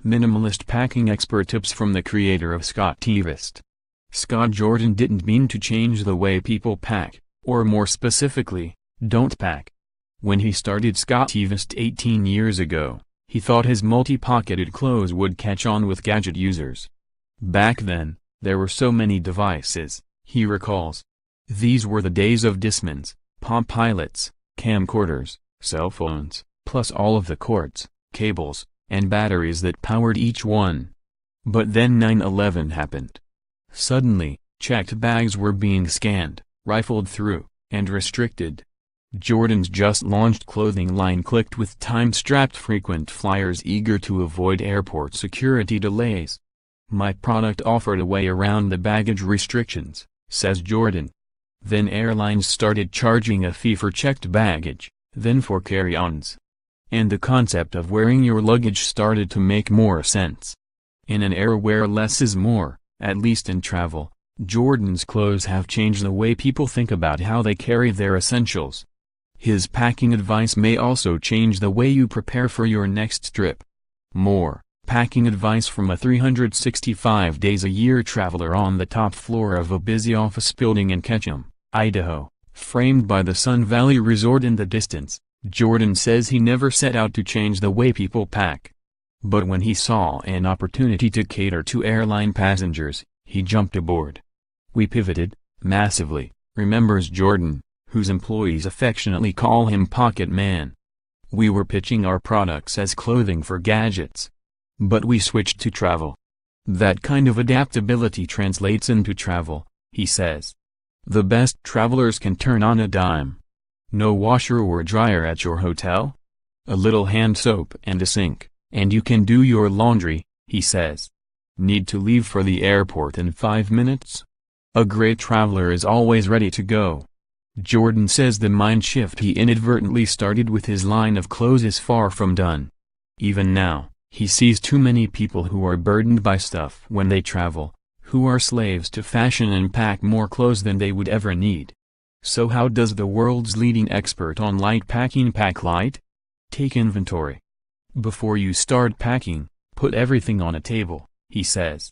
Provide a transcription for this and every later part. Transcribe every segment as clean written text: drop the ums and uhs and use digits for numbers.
Minimalist packing expert tips from the creator of SCOTTeVEST. Scott Jordan didn't mean to change the way people pack, or more specifically, don't pack. When he started SCOTTeVEST 18 years ago, he thought his multi-pocketed clothes would catch on with gadget users. Back then, there were so many devices, he recalls. These were the days of Discmans, Palm Pilots, camcorders, cell phones, plus all of the cords, cables, and batteries that powered each one. But then 9/11 happened. Suddenly, checked bags were being scanned, rifled through, and restricted. Jordan's just-launched clothing line clicked with time-strapped frequent flyers eager to avoid airport security delays. My product offered a way around the baggage restrictions, says Jordan. Then airlines started charging a fee for checked baggage, then for carry-ons. And the concept of wearing your luggage started to make more sense. In an era where less is more, at least in travel, Jordan's clothes have changed the way people think about how they carry their essentials. His packing advice may also change the way you prepare for your next trip. More packing advice from a 365-days-a-year traveler on the top floor of a busy office building in Ketchum, Idaho, framed by the Sun Valley Resort in the distance. Jordan says he never set out to change the way people pack. But when he saw an opportunity to cater to airline passengers, he jumped aboard. We pivoted, massively, remembers Jordan, whose employees affectionately call him Pocket Man. We were pitching our products as clothing for gadgets. But we switched to travel. That kind of adaptability translates into travel, he says. The best travelers can turn on a dime. No washer or dryer at your hotel? A little hand soap and a sink, and you can do your laundry, he says. Need to leave for the airport in 5 minutes? A great traveler is always ready to go. Jordan says the mind shift he inadvertently started with his line of clothes is far from done. Even now, he sees too many people who are burdened by stuff when they travel, who are slaves to fashion and pack more clothes than they would ever need. So how does the world's leading expert on light packing pack light? Take inventory. Before you start packing, put everything on a table, he says.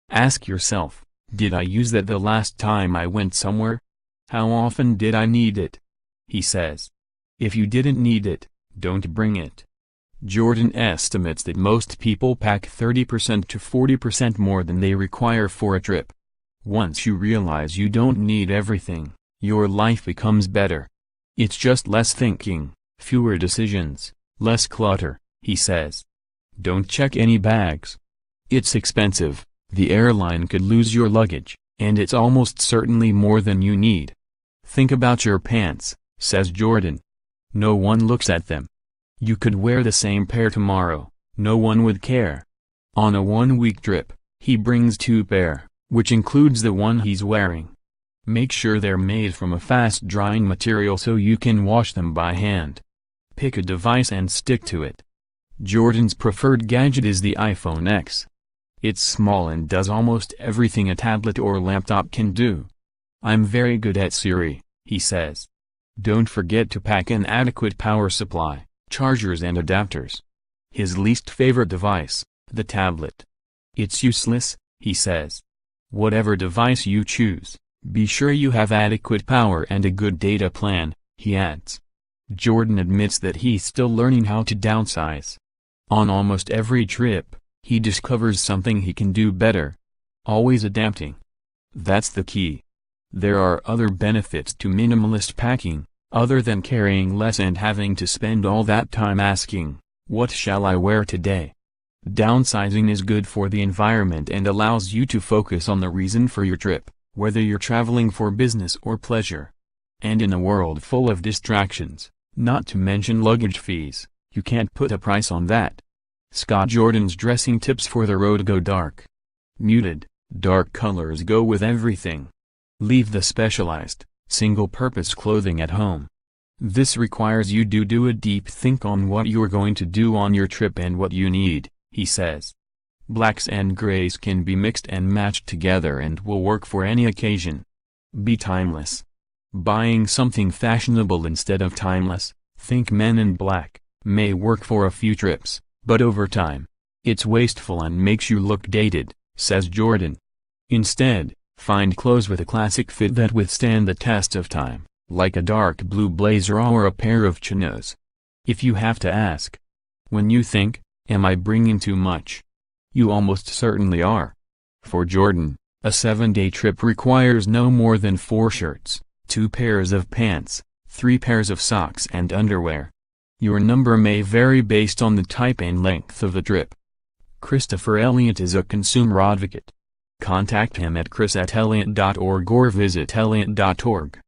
Ask yourself, did I use that the last time I went somewhere? How often did I need it? He says. If you didn't need it, don't bring it. Jordan estimates that most people pack 30% to 40% more than they require for a trip. Once you realize you don't need everything, your life becomes better. It's just less thinking, fewer decisions, less clutter, he says. Don't check any bags. It's expensive, the airline could lose your luggage, and it's almost certainly more than you need. Think about your pants, says Jordan. No one looks at them. You could wear the same pair tomorrow, no one would care. On a 1-week trip, he brings 2 pair, which includes the one he's wearing. Make sure they're made from a fast-drying material so you can wash them by hand. Pick a device and stick to it. Jordan's preferred gadget is the iPhone X. It's small and does almost everything a tablet or laptop can do. I'm very good at Siri, he says. Don't forget to pack an adequate power supply, chargers and adapters. His least favorite device, the tablet. It's useless, he says. Whatever device you choose, be sure you have adequate power and a good data plan, he adds. Jordan admits that he's still learning how to downsize. On almost every trip, he discovers something he can do better. Always adapting. That's the key. There are other benefits to minimalist packing, other than carrying less and having to spend all that time asking, what shall I wear today? Downsizing is good for the environment and allows you to focus on the reason for your trip, whether you're traveling for business or pleasure. And in a world full of distractions, not to mention luggage fees, you can't put a price on that. Scott Jordan's dressing tips for the road go dark. Muted, dark colors go with everything. Leave the specialized, single-purpose clothing at home. This requires you to do a deep think on what you're going to do on your trip and what you need, he says. Blacks and grays can be mixed and matched together and will work for any occasion. Be timeless. Buying something fashionable instead of timeless, think Men in Black, may work for a few trips, but over time, It's wasteful and makes you look dated, says Jordan. Instead, find clothes with a classic fit that withstand the test of time, like a dark blue blazer or a pair of chinos. If you have to ask, when you think, am I bringing too much? You almost certainly are. For Jordan, a 7-day trip requires no more than 4 shirts, 2 pairs of pants, 3 pairs of socks and underwear. Your number may vary based on the type and length of the trip. Christopher Elliott is a consumer advocate. Contact him at chris@elliott.org or visit elliott.org.